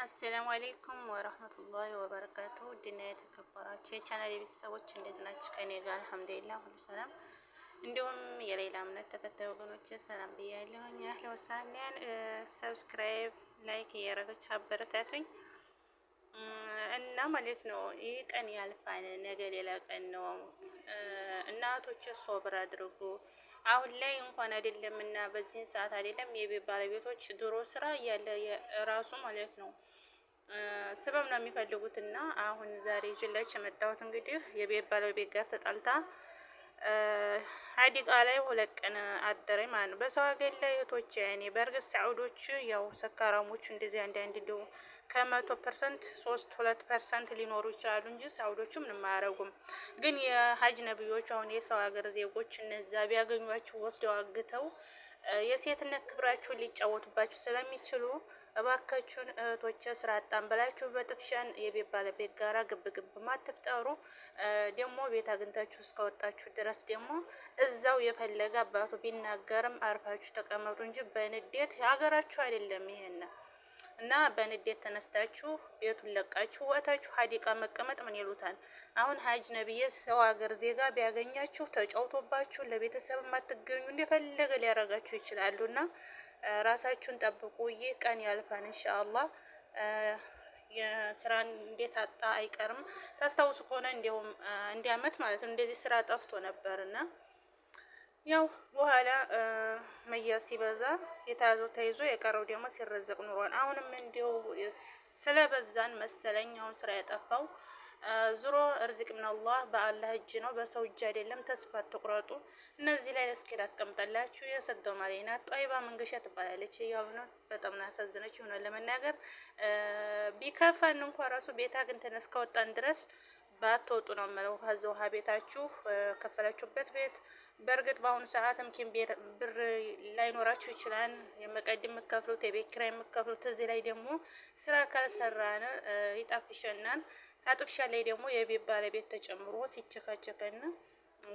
አሰላሙ አሌይኩም ወረህመቱላሂ ወበረካቱ ድና የተከበራችሁ የቻናል ቤተሰቦች እንዴት ናችሁ? ከኔ ጋር አልሐምዱሊላህ ሁሉ ሰላም። እንዲሁም የሌላ እምነት ተከታይ ወገኖች ሰላም ብያለሁኝ። አህለ ወሳሊያን ሰብስክራይብ ላይክ እያደረጋችሁ አበረታቱኝ እና ማለት ነው። ይህ ቀን ያልፋል፣ ነገ ሌላ ቀን ነው። እናቶች ሶብር አድርጉ። አሁን ላይ እንኳን አይደለም እና በዚህን ሰዓት አይደለም የቤት ባለቤቶች ድሮ ስራ እያለ ራሱ ማለት ነው ስበብ ነው የሚፈልጉት። እና አሁን ዛሬ ይዤላችሁ የመጣሁት እንግዲህ የቤት ባለቤት ጋር ተጣልታ ሀዲቃ ላይ 2 ቀን አደረኝ ማለት ነው። በሰው ሀገር ላይ እህቶች ያኔ በእርግጥ ሳዑዶች ያው ሰካራሞች እንደዚህ አንዳንድ እንደው ከ100% 2% ሊኖሩ ይችላሉ እንጂ ሳዑዶቹ ምንም አያረጉም። ግን የሀጅ ነብዮች አሁን የሰው ሀገር ዜጎች እነዛ ቢያገኟችሁ ወስደው አግተው የሴትነት ክብራችሁን ሊጫወቱባችሁ ስለሚችሉ እባካችሁን እህቶቼ ስራ አጣን ብላችሁ በጥፍሻን የቤት ባለቤት ጋራ ግብ ማትፍጠሩ። ደግሞ ቤት አግኝታችሁ እስከወጣችሁ ድረስ ደግሞ እዛው የፈለገ አባቱ ቢናገርም አርፋችሁ ተቀመጡ እንጂ በንዴት ሀገራችሁ አይደለም ይሄን እና በንዴት ተነስታችሁ ቤቱን ለቃችሁ ወታችሁ ሀዲቃ መቀመጥ ምን ይሉታል? አሁን ሀጅ ነብዬ ሰው ሀገር ዜጋ ቢያገኛችሁ ተጫውቶባችሁ ለቤተሰብ ማትገኙ እንደፈለገ ሊያረጋችሁ ይችላሉና ራሳችሁን ጠብቁ። ይህ ቀን ያልፋል ኢንሻአላህ። የስራን እንዴት አጣ አይቀርም። ታስታውሱ ከሆነ እንዲያውም አንድ አመት ማለት ነው እንደዚህ ስራ ጠፍቶ ነበርና ያው በኋላ መያዝ ሲበዛ የተያዘው ተይዞ የቀረው ደግሞ ሲረዘቅ ኑሯል። አሁንም እንዲው ስለበዛን መሰለኝ አሁን ስራ ያጠፋው። ዙሮ እርዝቅ ምን አላህ በአላህ እጅ ነው፣ በሰው እጅ አይደለም። ተስፋ አትቁረጡ። እነዚህ ላይ እስኪ ላስቀምጠላችሁ። የሰደው ማለና ጧይባ መንገሻ ትባላለች። ያው ነው በጣም ናሳዝነች ይሆናል ለመናገር ቢከፋን እንኳን ራሱ ቤት አግኝተን እስከወጣን ድረስ ባትወጡ ነው የምለው። ከዛው ቤታችሁ ከፈላችሁበት ቤት በእርግጥ በአሁኑ ሰዓት ምኪን ብር ላይኖራችሁ ይችላል። የመቀድም የምከፍሉት የቤት ኪራይ የምከፍሉት እዚህ ላይ ደግሞ ስራ ካልሰራን ይጣፍሸናል። አጥፍሻ ላይ ደግሞ የቤት ባለቤት ተጨምሮ ሲቸካቸከን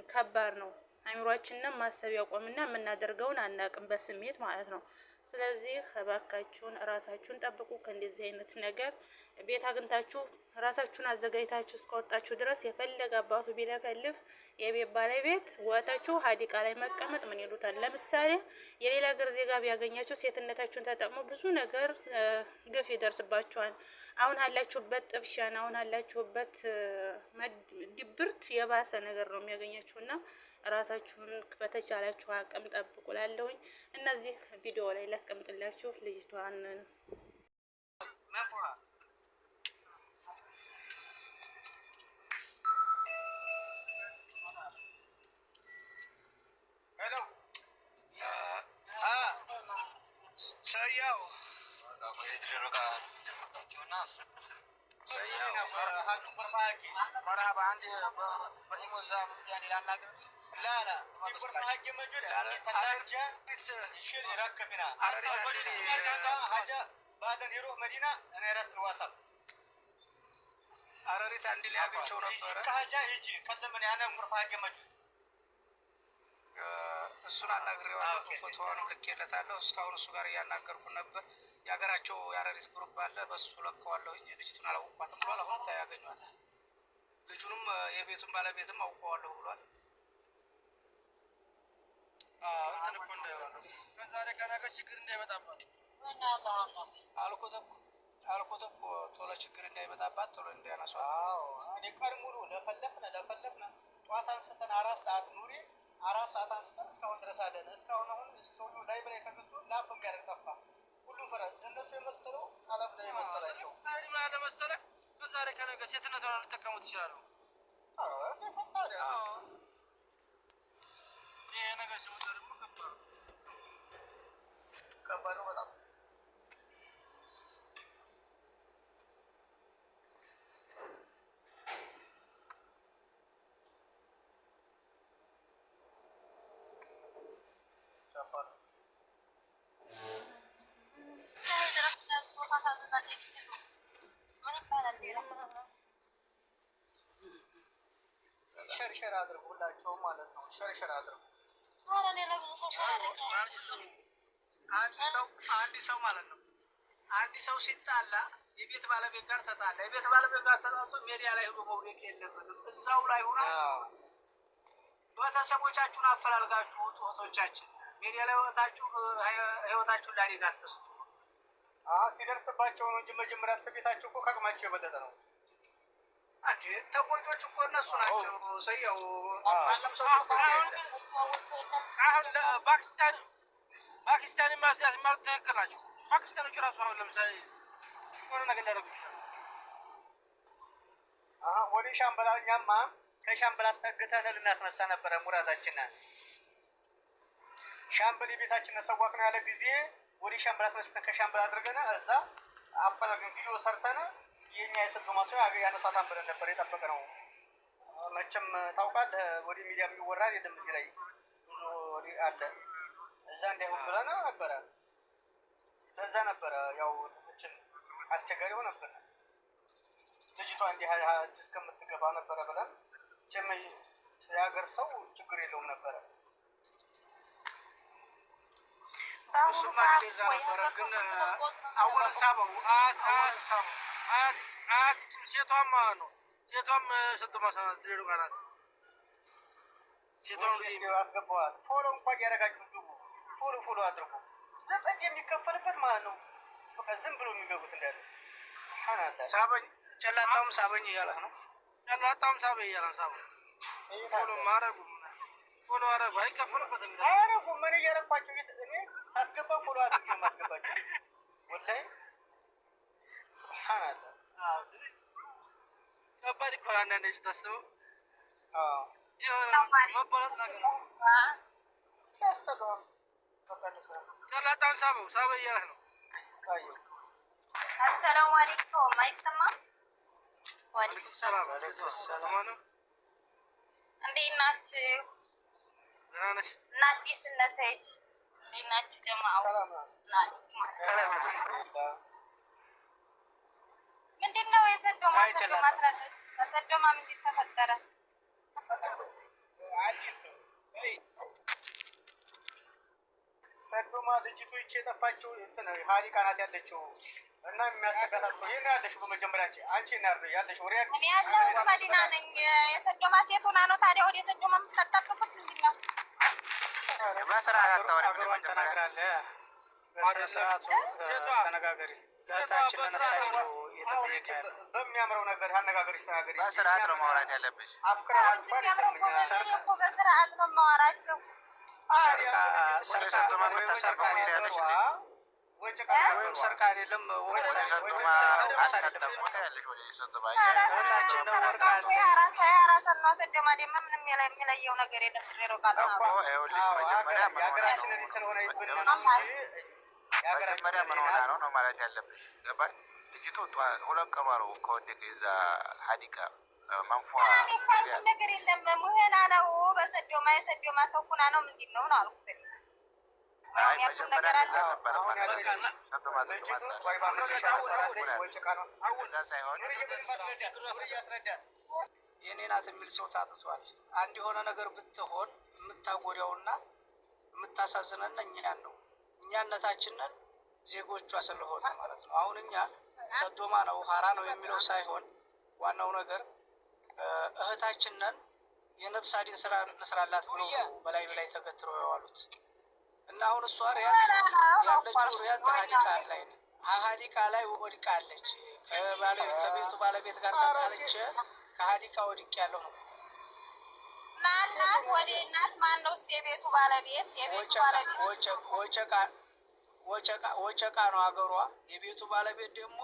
ከባድ ነው። አእምሯችንን ማሰብ ያቆምና የምናደርገውን አናቅም በስሜት ማለት ነው። ስለዚህ እባካችሁን ራሳችሁን ጠብቁ ከእንደዚህ አይነት ነገር። ቤት አግኝታችሁ ራሳችሁን አዘጋጅታችሁ እስከወጣችሁ ድረስ የፈለገ አባቱ ቢለፈልፍ የቤት ባለቤት ወጣችሁ ሀዲቃ ላይ መቀመጥ ምን ይሉታል? ለምሳሌ የሌላ ሀገር ዜጋ ቢያገኛችሁ ሴትነታችሁን ተጠቅሞ ብዙ ነገር ግፍ ይደርስባችኋል። አሁን አላችሁበት ጥብሻን፣ አሁን አላችሁበት ድብርት የባሰ ነገር ነው የሚያገኛችሁና ራሳችሁን በተቻላችሁ አቅም ጠብቁ። ላለሁኝ እነዚህ ቪዲዮ ላይ ላስቀምጥላችሁ ልጅቷን مرحبا عندي بإيموزام يعني لأنك لا حاجة موجودة يشيل يركب هنا حاجة بعد يروح مدينة أنا راسل الوصل أريد عندي اللي أبي شو نبرة حاجة يجي كلمني أنا مرفع حاجة موجود እሱን አናግሬዋለሁ። ፎቶዋንም ልኬለታለሁ። እስካሁን እሱ ጋር እያናገርኩ ነበር። የሀገራቸው የአረሪት ግሩፕ አለ፣ በሱ ለቀዋለሁኝ። ልጅቱን አላወቅኳትም ብሏል። አሁን ያገኟታል። ልጁንም የቤቱን ባለቤትም አውቀዋለሁ ብሏል። እንትን እኮ እንዳይሆን ከዛሬ ከነገ ችግር እንዳይመጣባት አልኩት እኮ ቶሎ ችግር እንዳይመጣባት ቶሎ እንዳያነሷት። እኔ ቀን ሙሉ ለፈለፍነ ጠዋት አንስተን 4 ሰዓት ኑሪ 4 ሰዓት አንስተን እስካሁን ድረስ አለን። እስካሁን አሁን ሰውዬው ላይ በላይ ተገዝቶ ላፍ የሚያደርግ ጠፋ። ሁሉም ፈረስ እነሱ የመሰለው ቀለም ነው የመሰላቸው። ሳይድ ማለት መሰለ ከዛሬ ከነገ ሴትነቷን ሊጠቀሙት ይችላሉ። አዎ ፈጣሪ ይሄ ነገር ሲመጣ ደግሞ ከባድ ነው በጣም። ሸርሸር አድርጉላቸው ማለት ነው። ሸርሸር አድርጉ። አንድ ሰው ማለት ነው። አንድ ሰው ሲጣላ የቤት ባለቤት ጋር ተጣላ። የቤት ባለቤት ጋር ተጣልቶ ሜዲያ ላይ ሄዶ መውደቅ የለበትም። እዛው ላይ ሆናችሁ ቤተሰቦቻችሁን አፈላልጋችሁ ውጡ። እህቶቻችን ሜዲያ ላይ ወጣችሁ ህይወታችሁን ለአደጋ አትስጡ። ሲደርስባቸው ነው እንጂ መጀመሪያ ቤታቸው እኮ ከአቅማቸው የበለጠ ነው። አንቺ ተቆጮች እኮ እነሱ ናቸው። ሰየው አሁን ፓኪስታን ማስያዝ ማለት ትክክል ናቸው። ፓኪስታኖች ራሱ አሁን ለምሳሌ የሆነ ነገር ሊያደርጉ ይችላሉ። ወደ ሻምበላ እኛማ ከሻምበላ አስጠግተን ልናስነሳ ነበረ ሙራታችንን። ሻምበል የቤታችንን ሰዋቅ ነው ያለ ጊዜ ወደ ሻምበላ አስነስተን ከሻምበላ አድርገን እዛ አፈላግን ቪዲዮ ሰርተን የኛ የስልክ ማስያ ያነሳታን ብለን ነበር የጠበቅነው። መቼም ታውቃለህ ወደ ሚዲያ የሚወራ አይደለም። እዚህ ላይ ብዙ አለ እዛ እንዳይሆን ብለን ነበረ። ለዛ ነበረ ያው እችን አስቸጋሪ ሆነብን። ልጅቷ እንዲህ እስከምትገባ ነበረ ብለን ጀመይ የሀገር ሰው ችግር የለውም ነበረ። እሱማ እንደዛ ነበረ። ግን አሁን ሳበው ሴቷም ነው ሴቷም ስትማሳት ሊሉ ጋራት ሴቷም አስገባዋል። ፎሎ እንኳን ያደረጋችሁ ግቡ፣ ፎሎ አድርጉ። ዘመድ የሚከፈልበት ማለት ነው። በቃ ዝም ብሎ የሚገቡት እንዳለ ሳበኝ ጨላጣውም ሳበኝ እያለህ ነው። ጨላጣውም ሳበኝ እያለህ ሳበኝ ፎሎ ማረጉ ፎሎ አረጉ አይከፈልበትም። አረጉ ምን እያረኳቸው እኔ ሳስገባ ፎሎ አድርጌ ማስገባቸው ወላሂ ሱብሃንአላህ። ከባድ እኮ አንዳንዴ ስታስበው መባላት ነገር ያስተጋባል። ጨላጣውን ሳበው እያለህ ነው። አሰላሙ አለይኩም። አይሰማም? ወአለይኩም ሰላም። እንዴት ናችሁ? ደህና ነሽ? እና አዲስ እነ ሰይድ እንዴት ናችሁ? ጀማዓው ምንድን ነው የሰዶማ ሰዶማ ምንድን ተፈጠረ? ሰዶማ ልጅቱ ይቺ የጠፋችው እንትን ሀሊቃ ናት ያለችው እና የሚያስተጋታት ነው። የት ነው ያለሽው? በመጀመሪያ አንቺ ያለሽው ወሬ እኔ ያለሁት መዲና ነኝ። የሰዶማ ሴት ሆና ነው ታዲያ ወደ ሰዶማ የምትከታተሉት ምንድን ነው? በስርዓት አገሯን ተናግራለህ። በስነ ስርዓቱ ተነጋገሪ። ለእህታችን ለነፍሳችን ነው እየተጠየቀ ያለ። በሚያምረው ነገር አነጋገርሽ ተናገሪ። በስርዓት ነው ማውራት ያለብሽ። በስርዓት ነው የማወራቸው። ወይም ሰርቃ አይደለም ምንም የሚለየው ነገር የለም። መጀመሪያ ምን ሆና ነው ማለት ያለብሽ። ገባሽ? ልጅቱ ሁለት ቀኗ ነው ከወደቀ የዛ ሀዲቃ መንፏ ነገር የለም። ሙህና ነው በሰዶማ የሰዶማ ሰው ሁና ነው ምንድን ነው አልኩት። ያልኩት ነገር አለ የኔ ናት የሚል ሰው ታጥቷል። አንድ የሆነ ነገር ብትሆን የምታጎዳውና የምታሳዝነን እኛን ነው። እኛነታችንን ዜጎቿ ስለሆነ ማለት ነው። አሁን እኛ ሰዶማ ነው ሀራ ነው የሚለው ሳይሆን ዋናው ነገር እህታችንን የነፍስ አድን ስራ እንስራላት ብሎ በላይ ተገትረው ያዋሉት እና አሁን እሷ ሪያድ ያለችው ሪያድ ሀዲቃ ላይ ነው። ሀዲቃ ላይ ወድቃለች። ከቤቱ ባለቤት ጋር ተጣለች። ከሀዲቃ ወድቅ ያለው ነው። ማናት ወደ እናት ማን ነው የቤቱ ባለቤት? የቤቱ ባለቤት ወጨቃ ነው አገሯ። የቤቱ ባለቤት ደግሞ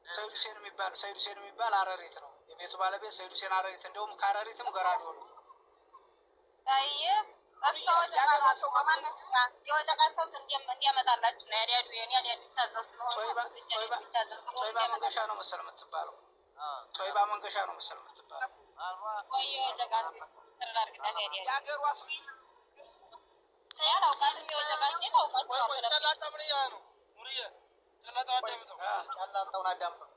ሰይድ ሁሴን የሚባል አረሪት ነው። የቤቱ ባለቤት ሰይድ ሁሴን አረሪት፣ እንደውም ከአረሪትም ገራዶ ነው። እሷ ወጨቃ ናቸው። በማነው ስጋ የወጨቃ ሰው እንዲያመጣላችሁ ነው ያዲያዱ ያዲያዱ ታዘው ስለሆነ ጦይባ መንገሻ ነው መሰል የምትባለው። ጦይባ መንገሻ ነው መሰል የምትባለው። ወይ የወጨቃ ሴት ተራርግታት ያዲያዱ ያላውቃትም የወጨቃ ሴት አውቃቸዋለሁ። ጨላጣውን አዳምጠው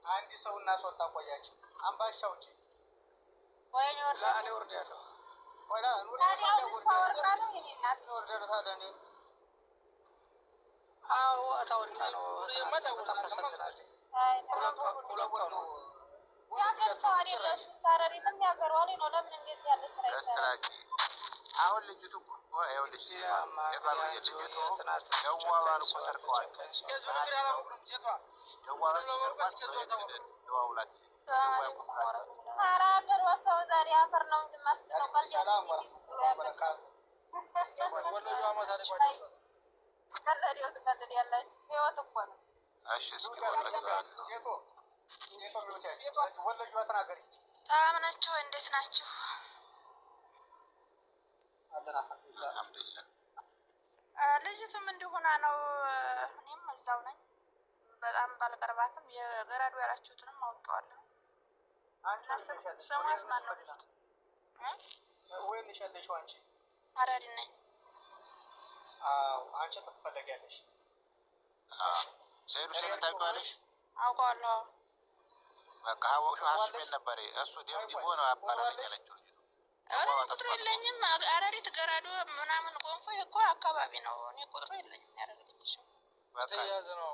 አንድ ሰው እናስወጣ ቆያቸው አምባሻ ውጪ ወይኔ ለአኔ ወርዳለሁ ወላ ታዲያ እሷ ወርቃ ነው የሌላት አዎ አታወርቃ ነው በጣም ተሳስናለች ሁለት ነው የሀገር ሰው አይደለ እሱ ሳረሪትም ያገሯ ላይ ነው ለምን እንደዚህ ያለ ስራ ይሰራል አሁን ልጅቱ ይኸውልሽ ደዋዋን እኮ ሰርቀዋል ደዋዋን ሲሰርቋት ደዋውላት ኧረ ሀገሯ ሰው ዛሬ አፈር ነው እንጂ ማስቀጠው ቀልድ ቀለዴው ትቀልድ ያላችሁ ህይወት እኮ ነው እሺ እስኪ ሰላም ናችሁ እንዴት ናችሁ አልሐምዱሊላህ ልጅቱም እንዲሆና ነው እኔም እዛው ነኝ በጣም ባልቀርባትም የገራዱ ያላችሁትንም አውቀዋለሁ ስሟስ ማን ነው ልጅቱ ወይ ልሸልሽው አንቺ ሀረሪ ነኝ አዎ አንቺ ትፈለጊያለሽ ሰይዱ ታውቂዋለሽ አውቀዋለሁ በቃ አወቅሽው ሀሽሜን ነበር እሱ ዲቦ ነው አባረረኝ ያለችው እኔ ቁጥሩ የለኝም ሀረሪት ገራዶ ምናምን ጎንፎ እኮ አካባቢ ነው እኔ ቁጥሩ የለኝም ያደረግልሽ በቃ ያዘ ነው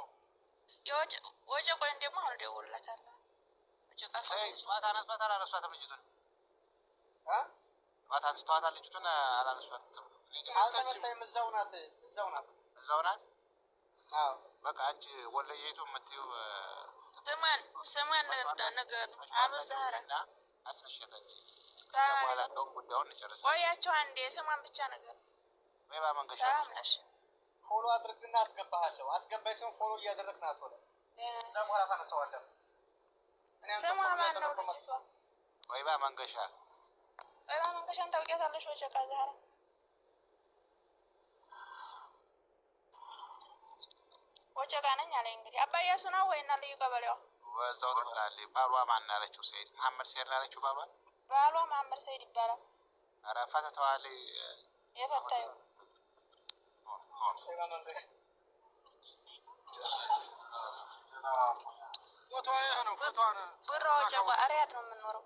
ወጀ ቆይን ደግሞ አሁን ደውልላታለሁ ጠዋት አነስቷታል አላነሷትም ልጅቱን ጠዋት አንስተዋታል ልጅቱን አላነሷትም አልተነሳይም እዛው ናት አዎ በቃ አንቺ ወለየቱ የምትይው ስሟን ነገር አሉ ዛህራ አስነሸታች በኋላ እንደውም ጉዳዩን እንጨርሳለን ቆያቸው አንዴ ስሟን ብቻ ነገር ወይባ መንገሻ ሰላም ነሽ ፎሎ አድርግና አስገባሃለሁ አስገባይ ሲሆን ፎሎ እያደረግን አትወለ እዛ በኋላ ታነሳዋለህ ስሟ ማን ነው ልጅቷ ወይባ መንገሻ መንገሻን ታውቂያታለሽ ወይ ሸቃ ዛህራ ወጨቃ ነኝ አለ እንግዲህ አባያሱ ነው ወይና ልዩ ቀበሌዋ ወዛው ትላለች ባሏ ማን አለችው ሰይድ መሐመድ ሰይድ አለችው ባሏ መሐመድ ሰይድ ይባላል ኧረ ፈተተዋል የፈታዩ ብራ ወጨቃ አሪያት ነው የምንኖረው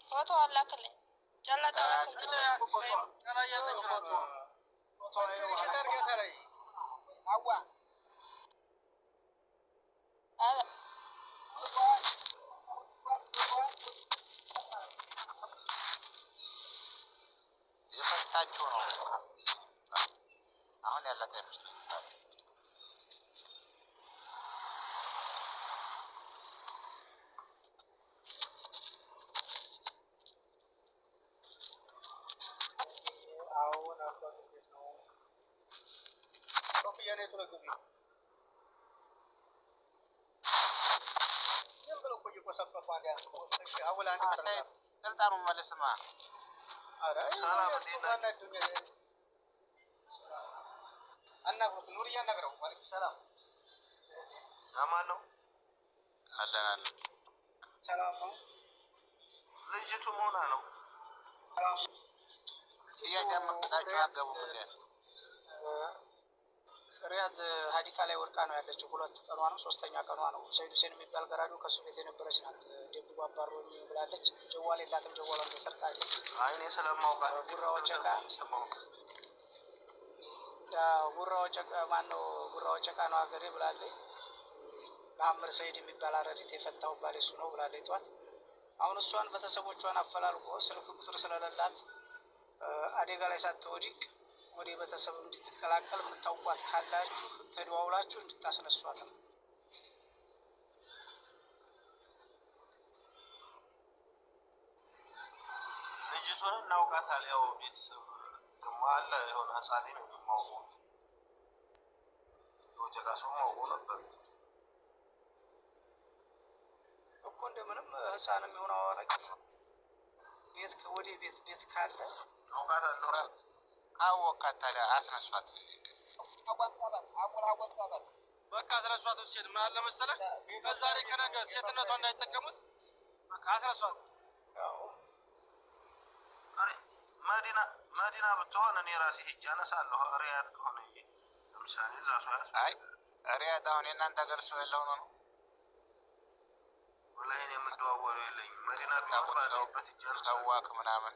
ፎቶ አላክልኝ ጨለጣ አላክልኝ አዋ የፈታችሁ ነው አሁን ያላት አይመስለኝም አሁን አባቱ ቤት ነው ሶፊያ ነው የተረገበ ዝም ብሎ ቆይ ቆሰፈፋ ያንተ እሺ አውላ አንተ ስልጣኑን መልስማ አረ ሰላም እንዴት አናግሩት ኑር ያናግረው ማለት ሰላም አማን ነው አለን ሰላም ነው ልጅቱ ሆና ነው ጥያቄ መጣጣቸው አገቡ እንዴ ሪያድ ሀዲቃ ላይ ወርቃ ነው ያለችው ሁለት ቀኗ ነው ሶስተኛ ቀኗ ነው ሰይዱ ሴን የሚባል ገራዶ ከሱ ቤት የነበረች ናት ደብዱ አባሮኝ ብላለች ጀዋል የላትም ጀዋሏን ተሰርቃለች አይኔ ስለማውቃት ጉራው ጨቃ ጉራው ጨቃ ማን ነው ጉራው ጨቃ ነው ሀገሬ ብላለች መሐመድ ሰይድ የሚባል አረዲት የፈታው ባል እሱ ነው ብላለች ጧት አሁን እሷን ቤተሰቦቿን አፈላልቆ ስልክ ቁጥር ስለሌላት አደጋ ላይ ሳትወድቅ ወደ ቤተሰብ እንድትቀላቀል የምታውቋት ካላችሁ ተደዋውላችሁ እንድታስነሷት ነው ልጅቱን እናውቃታለን ያው ቤተሰብ ደግሞ አለ የሆነ ህፃኔ ነው የማውቀው ጀራሱ ማውቀው ነበር እኮ እንደምንም ህፃንም የሆነ አዋቂ ቤት ወደ ቤት ካለ አውቃታለሁ አወቃት ታዲያ አስነሷት በቃ አስነሷት ሴት ምን አለ መሰለህ ከዛሬ ከነገ ሴትነቷን እንዳይጠቀሙት በቃ አስነሷት መዲና ብትሆን እኔ ራሴ ሂጅ አነሳለሁ ሪያድ ከሆነ ለምሳሌ እዛ ሰው አይ ሪያድ አሁን የእናንተ ሀገር ሰው ያለው ነው ወላሂ እኔ የምደዋወለው የለኝም። መዲና ሰዋክ ምናምን